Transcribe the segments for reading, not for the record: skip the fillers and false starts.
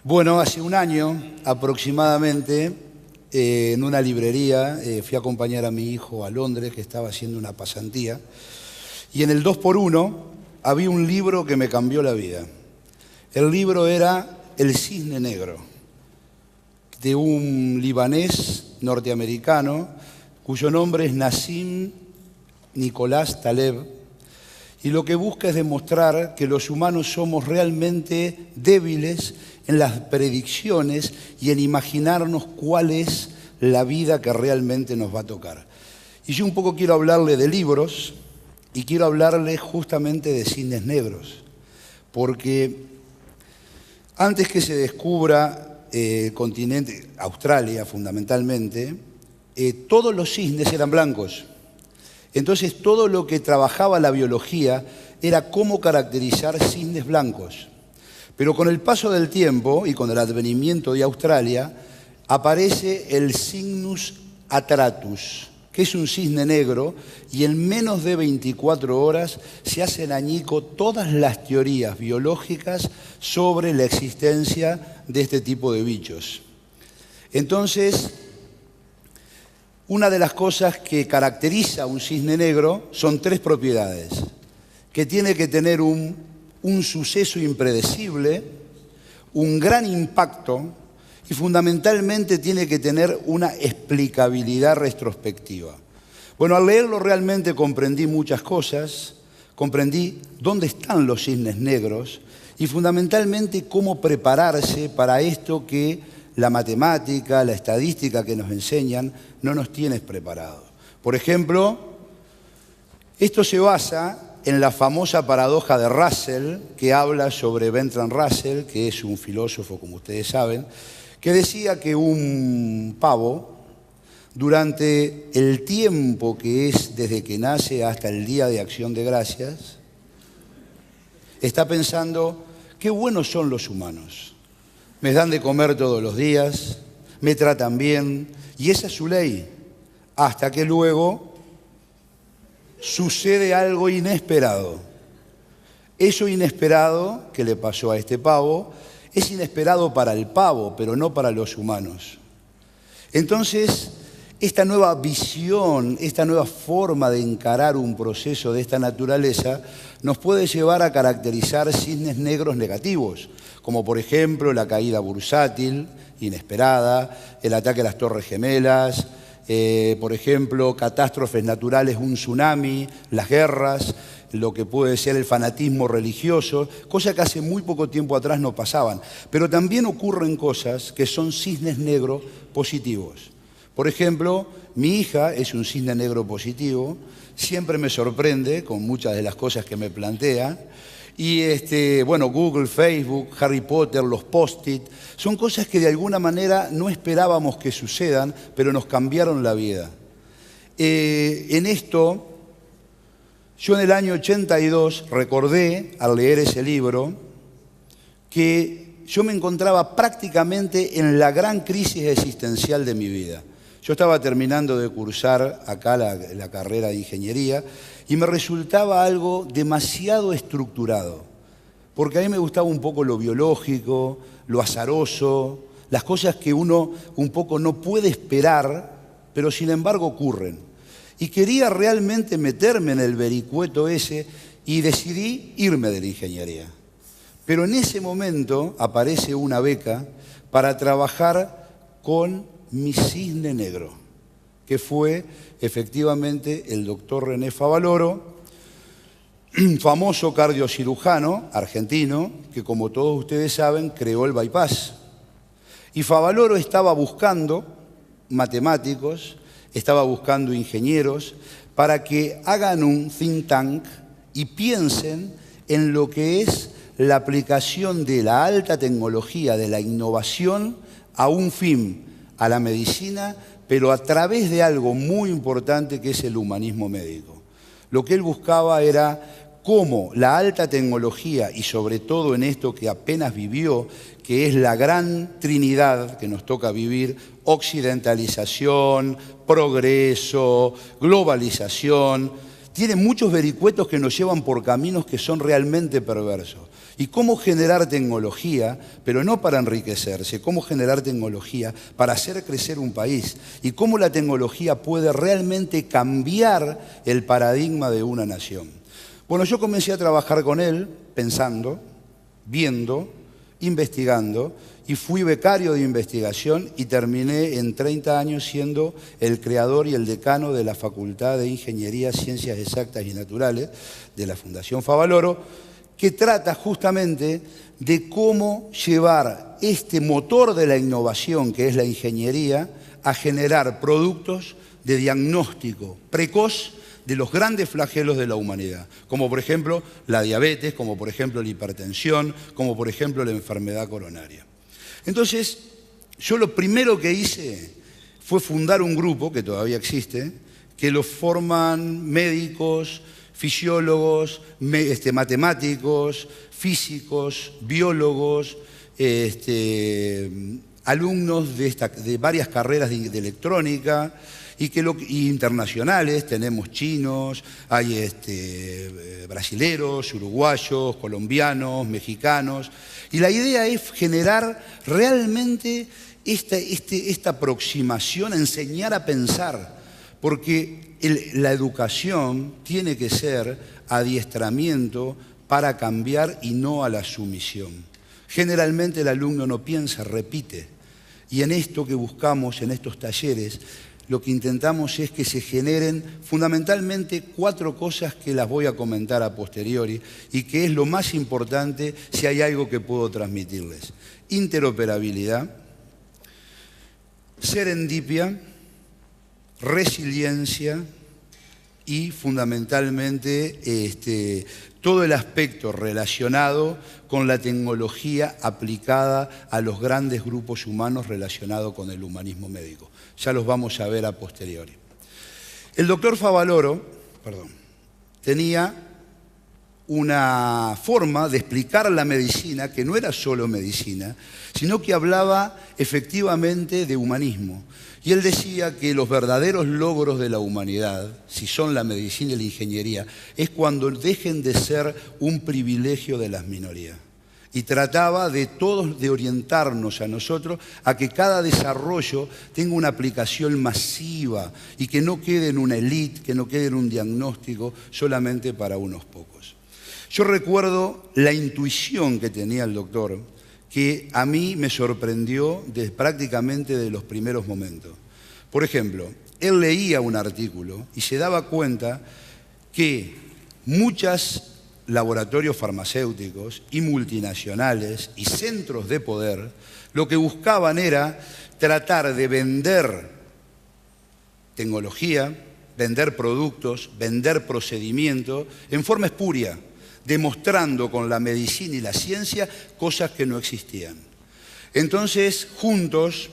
Bueno, hace un año aproximadamente, en una librería, fui a acompañar a mi hijo a Londres, que estaba haciendo una pasantía, y en el 2x1 había un libro que me cambió la vida. El libro era El Cisne Negro, de un libanés norteamericano, cuyo nombre es Nassim Nicolás Taleb, y lo que busca es demostrar que los humanos somos realmente débiles en las predicciones y en imaginarnos cuál es la vida que realmente nos va a tocar. Y yo un poco quiero hablarle de libros y quiero hablarle justamente de cisnes negros, porque antes que se descubra el continente, Australia fundamentalmente, todos los cisnes eran blancos. Entonces todo lo que trabajaba la biología era cómo caracterizar cisnes blancos. Pero con el paso del tiempo y con el advenimiento de Australia, aparece el Cygnus atratus, que es un cisne negro, y en menos de 24 horas se hacen añico todas las teorías biológicas sobre la existencia de este tipo de bichos. Entonces, una de las cosas que caracteriza a un cisne negro son 3 propiedades: que tiene que tener un suceso impredecible, un gran impacto y fundamentalmente tiene que tener una explicabilidad retrospectiva. Bueno, al leerlo realmente comprendí muchas cosas, comprendí dónde están los cisnes negros y fundamentalmente cómo prepararse para esto que la matemática, la estadística que nos enseñan no nos tiene preparados. Por ejemplo, esto se basa en la famosa paradoja de Russell, que habla sobre Bertrand Russell, que es un filósofo, como ustedes saben, que decía que un pavo, durante el tiempo que es desde que nace hasta el Día de Acción de Gracias, está pensando: qué buenos son los humanos. Me dan de comer todos los días, me tratan bien, y esa es su ley, hasta que luego sucede algo inesperado. Eso inesperado que le pasó a este pavo es inesperado para el pavo, pero no para los humanos. Entonces, esta nueva visión, esta nueva forma de encarar un proceso de esta naturaleza nos puede llevar a caracterizar cisnes negros negativos, como por ejemplo la caída bursátil inesperada, el ataque a las Torres Gemelas, por ejemplo, catástrofes naturales, un tsunami, las guerras, lo que puede ser el fanatismo religioso, cosas que hace muy poco tiempo atrás no pasaban. Pero también ocurren cosas que son cisnes negros positivos. Por ejemplo, mi hija es un cisne negro positivo, siempre me sorprende con muchas de las cosas que me plantea. Y bueno, Google, Facebook, Harry Potter, los post-it, son cosas que de alguna manera no esperábamos que sucedan, pero nos cambiaron la vida. En esto, yo en el año 82 recordé, al leer ese libro, que yo me encontraba prácticamente en la gran crisis existencial de mi vida. Yo estaba terminando de cursar acá la carrera de ingeniería y me resultaba algo demasiado estructurado, porque a mí me gustaba un poco lo biológico, lo azaroso, las cosas que uno un poco no puede esperar, pero sin embargo ocurren. Y quería realmente meterme en el vericueto ese y decidí irme de la ingeniería. Pero en ese momento aparece una beca para trabajar con mi cisne negro, que fue efectivamente el doctor René Favaloro, famoso cardiocirujano argentino, que como todos ustedes saben creó el bypass. Y Favaloro estaba buscando matemáticos, estaba buscando ingenieros para que hagan un think tank y piensen en lo que es la aplicación de la alta tecnología, de la innovación a un fin, a la medicina, pero a través de algo muy importante que es el humanismo médico. Lo que él buscaba era cómo la alta tecnología, y sobre todo en esto que apenas vivió, que es la gran trinidad que nos toca vivir: occidentalización, progreso, globalización. Tiene muchos vericuetos que nos llevan por caminos que son realmente perversos. Y cómo generar tecnología, pero no para enriquecerse, cómo generar tecnología para hacer crecer un país, y cómo la tecnología puede realmente cambiar el paradigma de una nación. Bueno, yo comencé a trabajar con él pensando, viendo, investigando, y fui becario de investigación y terminé en 30 años siendo el creador y el decano de la Facultad de Ingeniería, Ciencias Exactas y Naturales de la Fundación Favaloro, que trata justamente de cómo llevar este motor de la innovación, que es la ingeniería, a generar productos de diagnóstico precoz de los grandes flagelos de la humanidad, como por ejemplo la diabetes, como por ejemplo la hipertensión, como por ejemplo la enfermedad coronaria. Entonces, yo lo primero que hice fue fundar un grupo, que todavía existe, que lo forman médicos, fisiólogos, matemáticos, físicos, biólogos, alumnos de varias carreras de electrónica y internacionales. Tenemos chinos, hay brasileros, uruguayos, colombianos, mexicanos. Y la idea es generar realmente esta aproximación, enseñar a pensar, porque la educación tiene que ser adiestramiento para cambiar y no a la sumisión. Generalmente el alumno no piensa, repite. Y en esto que buscamos, en estos talleres, lo que intentamos es que se generen fundamentalmente 4 cosas que las voy a comentar a posteriori y que es lo más importante si hay algo que puedo transmitirles. Interoperabilidad, serendipia, resiliencia y fundamentalmente todo el aspecto relacionado con la tecnología aplicada a los grandes grupos humanos relacionado con el humanismo médico. Ya los vamos a ver a posteriori. El doctor Favaloro, tenía una forma de explicar la medicina que no era solo medicina, sino que hablaba efectivamente de humanismo. Y él decía que los verdaderos logros de la humanidad, si son la medicina y la ingeniería, es cuando dejen de ser un privilegio de las minorías. Y trataba de todos de orientarnos a nosotros a que cada desarrollo tenga una aplicación masiva y que no quede en una élite, que no quede en un diagnóstico solamente para unos pocos. Yo recuerdo la intuición que tenía el doctor, que a mí me sorprendió prácticamente de los primeros momentos. Por ejemplo, él leía un artículo y se daba cuenta que muchos laboratorios farmacéuticos y multinacionales y centros de poder lo que buscaban era tratar de vender tecnología, vender productos, vender procedimientos en forma espuria, demostrando con la medicina y la ciencia cosas que no existían. Entonces, juntos,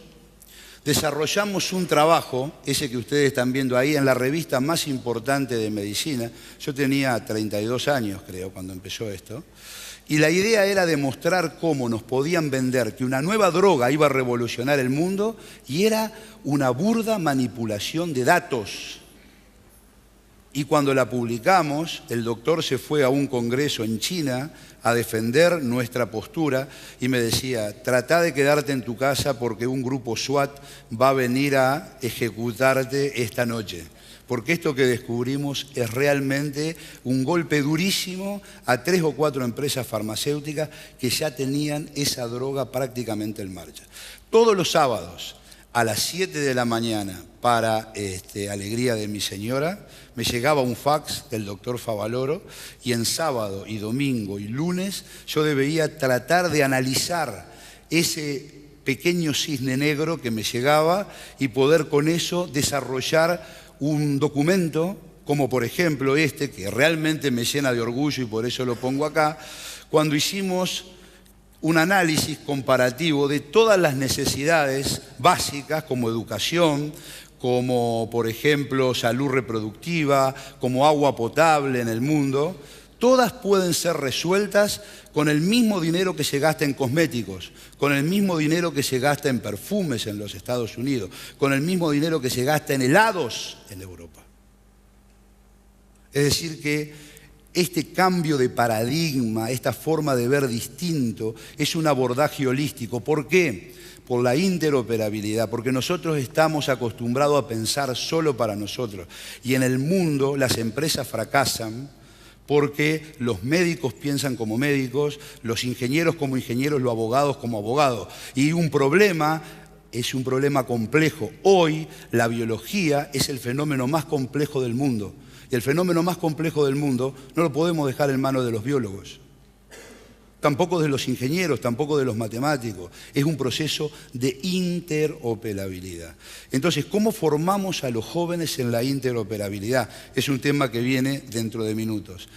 desarrollamos un trabajo, ese que ustedes están viendo ahí, en la revista más importante de medicina. Yo tenía 32 años, creo, cuando empezó esto. Y la idea era demostrar cómo nos podían vender que una nueva droga iba a revolucionar el mundo y era una burda manipulación de datos. Y cuando la publicamos, el doctor se fue a un congreso en China a defender nuestra postura y me decía: trata de quedarte en tu casa porque un grupo SWAT va a venir a ejecutarte esta noche. Porque esto que descubrimos es realmente un golpe durísimo a 3 o 4 empresas farmacéuticas que ya tenían esa droga prácticamente en marcha. Todos los sábados a las 7 de la mañana, para alegría de mi señora, me llegaba un fax del doctor Favaloro y en sábado y domingo y lunes yo debía tratar de analizar ese pequeño cisne negro que me llegaba y poder con eso desarrollar un documento como por ejemplo que realmente me llena de orgullo y por eso lo pongo acá, cuando hicimos un análisis comparativo de todas las necesidades básicas como educación, como por ejemplo salud reproductiva, como agua potable en el mundo, Todas pueden ser resueltas con el mismo dinero que se gasta en cosméticos, con el mismo dinero que se gasta en perfumes en los Estados Unidos, con el mismo dinero que se gasta en helados en Europa. Es decir que este cambio de paradigma, esta forma de ver distinto, es un abordaje holístico. ¿Por qué? Por la interoperabilidad, porque nosotros estamos acostumbrados a pensar solo para nosotros. Y en el mundo las empresas fracasan porque los médicos piensan como médicos, los ingenieros como ingenieros, los abogados como abogados. Y un problema es un problema complejo. Hoy la biología es el fenómeno más complejo del mundo. Y el fenómeno más complejo del mundo no lo podemos dejar en manos de los biólogos, tampoco de los ingenieros, tampoco de los matemáticos. Es un proceso de interoperabilidad. Entonces, ¿cómo formamos a los jóvenes en la interoperabilidad? Es un tema que viene dentro de minutos.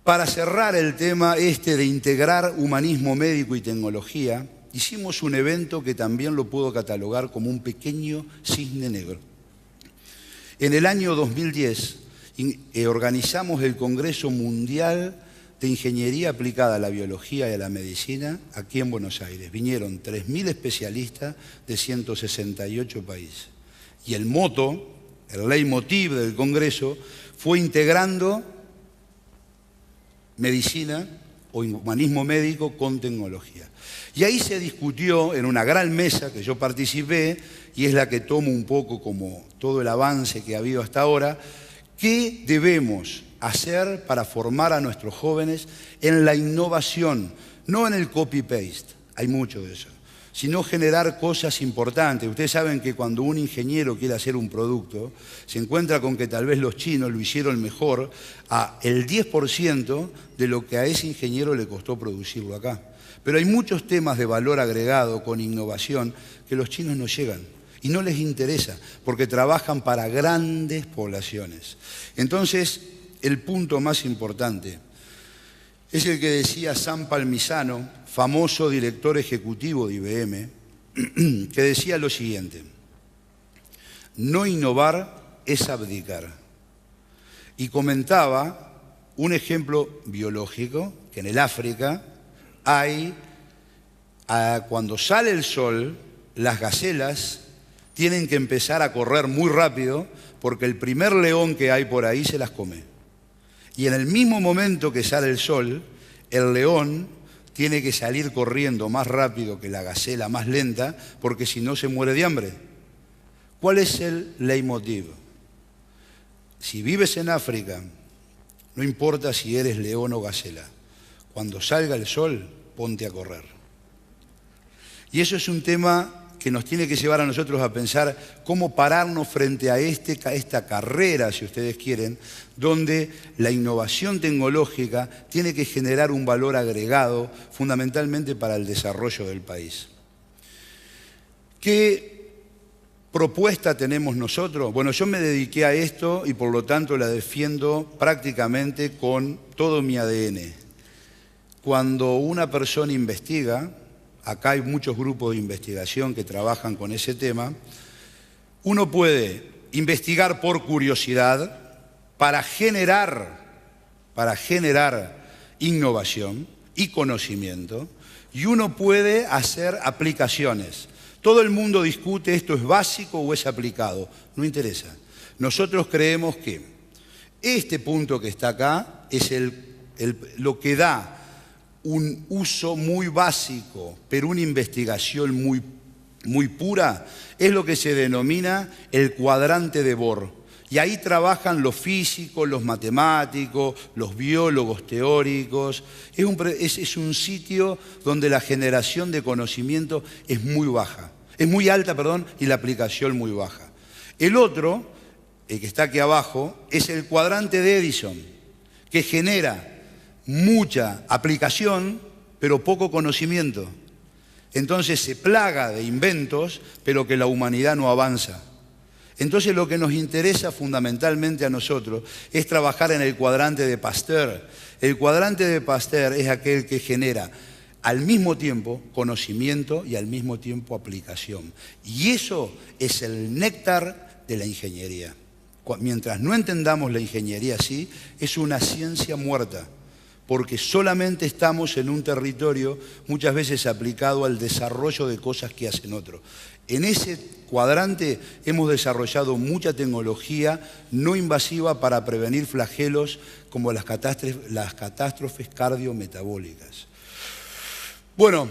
Para cerrar el tema de integrar humanismo médico y tecnología, hicimos un evento que también lo puedo catalogar como un pequeño cisne negro. En el año 2010 organizamos el Congreso Mundial de Ingeniería Aplicada a la Biología y a la Medicina aquí en Buenos Aires. Vinieron 3.000 especialistas de 168 países. Y el moto, el leitmotiv del Congreso, fue integrando medicina o humanismo médico con tecnología. Y ahí se discutió en una gran mesa que yo participé, y es la que tomo un poco como todo el avance que ha habido hasta ahora, ¿qué debemos hacer para formar a nuestros jóvenes en la innovación? No en el copy-paste, hay mucho de eso, sino generar cosas importantes. Ustedes saben que cuando un ingeniero quiere hacer un producto, se encuentra con que tal vez los chinos lo hicieron mejor a el 10% de lo que a ese ingeniero le costó producirlo acá. Pero hay muchos temas de valor agregado con innovación que los chinos no llegan. Y no les interesa, porque trabajan para grandes poblaciones. Entonces, el punto más importante es el que decía Sam Palmisano, famoso director ejecutivo de IBM, que decía lo siguiente: no innovar es abdicar. Y comentaba un ejemplo biológico, que en el África cuando sale el sol, las gacelas tienen que empezar a correr muy rápido porque el primer león que hay por ahí se las come. Y en el mismo momento que sale el sol, el león tiene que salir corriendo más rápido que la gacela más lenta porque si no se muere de hambre. ¿Cuál es el leitmotiv? Si vives en África, no importa si eres león o gacela, cuando salga el sol, ponte a correr. Y eso es un tema que nos tiene que llevar a nosotros a pensar cómo pararnos frente a esta carrera, si ustedes quieren, donde la innovación tecnológica tiene que generar un valor agregado fundamentalmente para el desarrollo del país. ¿Qué propuesta tenemos nosotros? Bueno, yo me dediqué a esto y por lo tanto la defiendo prácticamente con todo mi ADN. Cuando una persona investiga, acá hay muchos grupos de investigación que trabajan con ese tema, uno puede investigar por curiosidad para generar innovación y conocimiento, y uno puede hacer aplicaciones. Todo el mundo discute esto es básico o es aplicado, no interesa. Nosotros creemos que este punto que está acá es lo que da un uso muy básico, pero una investigación muy pura, es lo que se denomina el cuadrante de Bohr. Y ahí trabajan los físicos, los matemáticos, los biólogos teóricos. Es un sitio donde la generación de conocimiento es muy alta, y la aplicación muy baja. El otro, el que está aquí abajo, es el cuadrante de Edison, que genera mucha aplicación, pero poco conocimiento. Entonces se plaga de inventos, pero que la humanidad no avanza. Entonces lo que nos interesa fundamentalmente a nosotros es trabajar en el cuadrante de Pasteur. El cuadrante de Pasteur es aquel que genera al mismo tiempo conocimiento y al mismo tiempo aplicación. Y eso es el néctar de la ingeniería. Mientras no entendamos la ingeniería así, es una ciencia muerta, porque solamente estamos en un territorio muchas veces aplicado al desarrollo de cosas que hacen otros. En ese cuadrante hemos desarrollado mucha tecnología no invasiva para prevenir flagelos como las catástrofes cardiometabólicas. Bueno,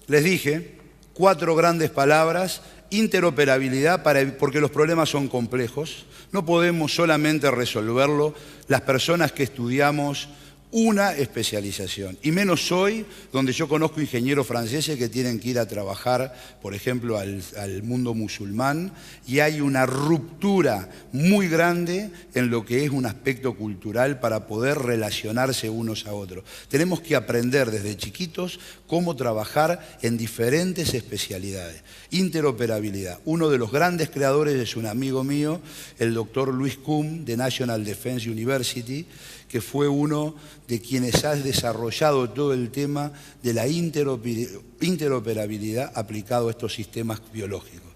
les dije 4 grandes palabras: interoperabilidad, porque los problemas son complejos. No podemos solamente resolverlo las personas que estudiamos una especialización, y menos hoy, donde yo conozco ingenieros franceses que tienen que ir a trabajar, por ejemplo, al mundo musulmán, y hay una ruptura muy grande en lo que es un aspecto cultural para poder relacionarse unos a otros. Tenemos que aprender desde chiquitos cómo trabajar en diferentes especialidades. Interoperabilidad. Uno de los grandes creadores es un amigo mío, el doctor Luis Kuhn, de National Defense University, que fue uno de quienes ha desarrollado todo el tema de la interoperabilidad aplicado a estos sistemas biológicos.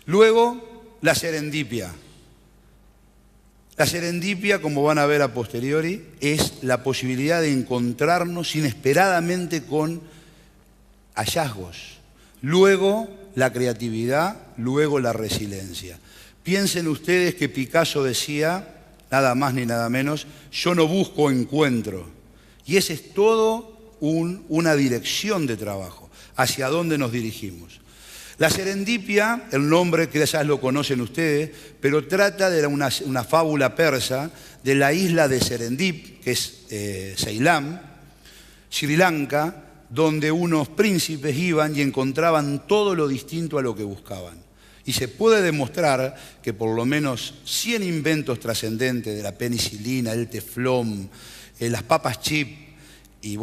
Luego, la serendipia. La serendipia, como van a ver a posteriori, es la posibilidad de encontrarnos inesperadamente con hallazgos. Luego, la creatividad, luego la resiliencia. Piensen ustedes que Picasso decía, nada más ni nada menos, yo no busco encuentro. Y esa es todo una dirección de trabajo, hacia dónde nos dirigimos. La serendipia, el nombre que quizás lo conocen ustedes, pero trata de una fábula persa de la isla de Serendip, que es Ceilán, Sri Lanka, donde unos príncipes iban y encontraban todo lo distinto a lo que buscaban. Y se puede demostrar que por lo menos 100 inventos trascendentes de la penicilina, el teflón, las papas chip y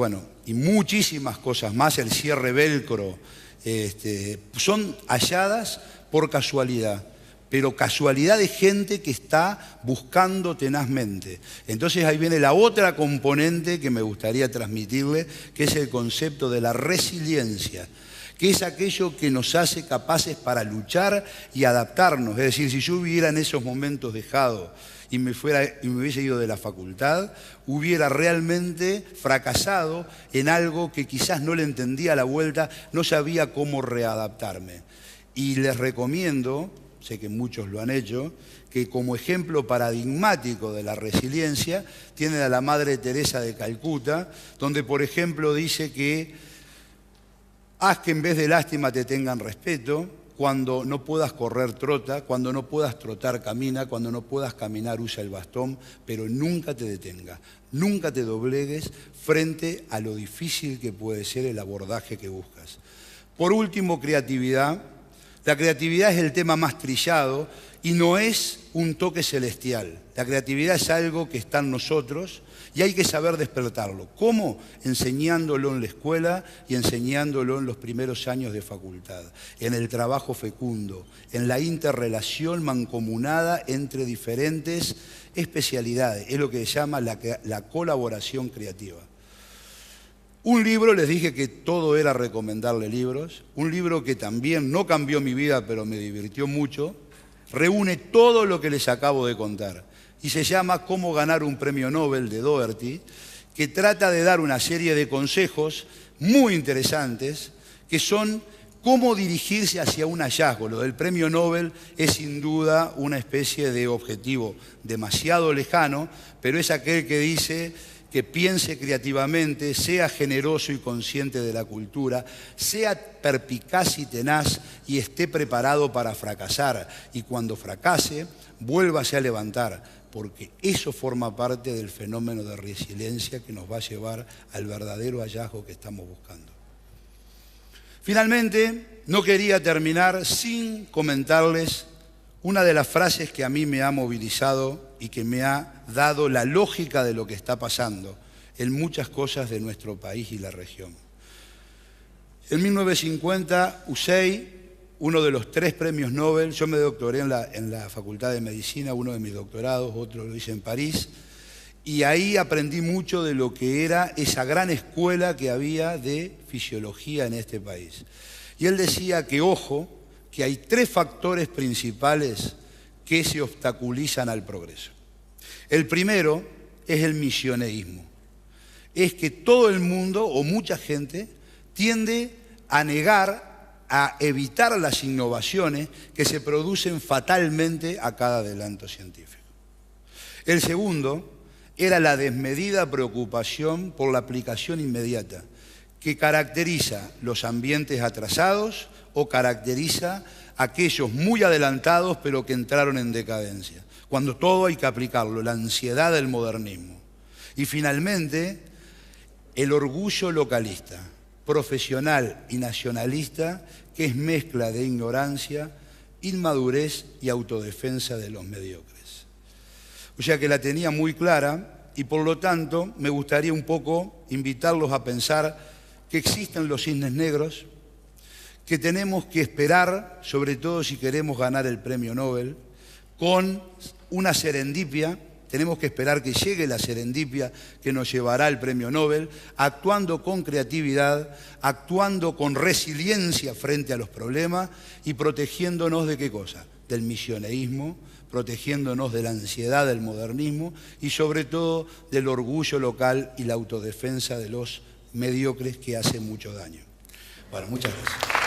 muchísimas cosas más, el cierre velcro, son halladas por casualidad, pero casualidad de gente que está buscando tenazmente. Entonces ahí viene la otra componente que me gustaría transmitirle, que es el concepto de la resiliencia, que es aquello que nos hace capaces para luchar y adaptarnos. Es decir, si yo hubiera en esos momentos dejado y me hubiese ido de la facultad, hubiera realmente fracasado en algo que quizás no le entendía a la vuelta, no sabía cómo readaptarme. Y les recomiendo, sé que muchos lo han hecho, que como ejemplo paradigmático de la resiliencia tienen a la Madre Teresa de Calcuta, donde por ejemplo dice que haz que en vez de lástima te tengan respeto, cuando no puedas correr trota, cuando no puedas trotar camina, cuando no puedas caminar usa el bastón, pero nunca te detenga, nunca te doblegues frente a lo difícil que puede ser el abordaje que buscas. Por último, creatividad. La creatividad es el tema más trillado y no es un toque celestial. La creatividad es algo que está en nosotros y hay que saber despertarlo. ¿Cómo? Enseñándolo en la escuela y enseñándolo en los primeros años de facultad, en el trabajo fecundo, en la interrelación mancomunada entre diferentes especialidades. Es lo que se llama la colaboración creativa. Un libro, les dije que todo era recomendarle libros, un libro que también no cambió mi vida, pero me divirtió mucho, reúne todo lo que les acabo de contar y se llama Cómo ganar un premio Nobel, de Doherty, que trata de dar una serie de consejos muy interesantes que son cómo dirigirse hacia un hallazgo. Lo del premio Nobel es sin duda una especie de objetivo demasiado lejano, pero es aquel que dice que piense creativamente, sea generoso y consciente de la cultura, sea perspicaz y tenaz y esté preparado para fracasar. Y cuando fracase, vuélvase a levantar, porque eso forma parte del fenómeno de resiliencia que nos va a llevar al verdadero hallazgo que estamos buscando. Finalmente, no quería terminar sin comentarles una de las frases que a mí me ha movilizado y que me ha dado la lógica de lo que está pasando en muchas cosas de nuestro país y la región. En 1950, Usei, uno de los 3 premios Nobel, yo me doctoré en la Facultad de Medicina, uno de mis doctorados, otro lo hice en París, y ahí aprendí mucho de lo que era esa gran escuela que había de fisiología en este país. Y él decía que, ojo, que hay 3 factores principales que se obstaculizan al progreso. El primero es el misioneísmo. Es que todo el mundo o mucha gente tiende a negar, a evitar las innovaciones que se producen fatalmente a cada adelanto científico. El segundo era la desmedida preocupación por la aplicación inmediata, que caracteriza los ambientes atrasados o caracteriza aquellos muy adelantados pero que entraron en decadencia, cuando todo hay que aplicarlo, la ansiedad del modernismo. Y finalmente, el orgullo localista, profesional y nacionalista, que es mezcla de ignorancia, inmadurez y autodefensa de los mediocres. O sea que la tenía muy clara y por lo tanto me gustaría un poco invitarlos a pensar que existen los cisnes negros, que tenemos que esperar, sobre todo si queremos ganar el premio Nobel, con una serendipia. Tenemos que esperar que llegue la serendipia que nos llevará el premio Nobel, actuando con creatividad, actuando con resiliencia frente a los problemas y protegiéndonos de ¿qué cosa? Del misioneísmo, protegiéndonos de la ansiedad del modernismo y sobre todo del orgullo local y la autodefensa de los mediocres que hacen mucho daño. Bueno, muchas gracias.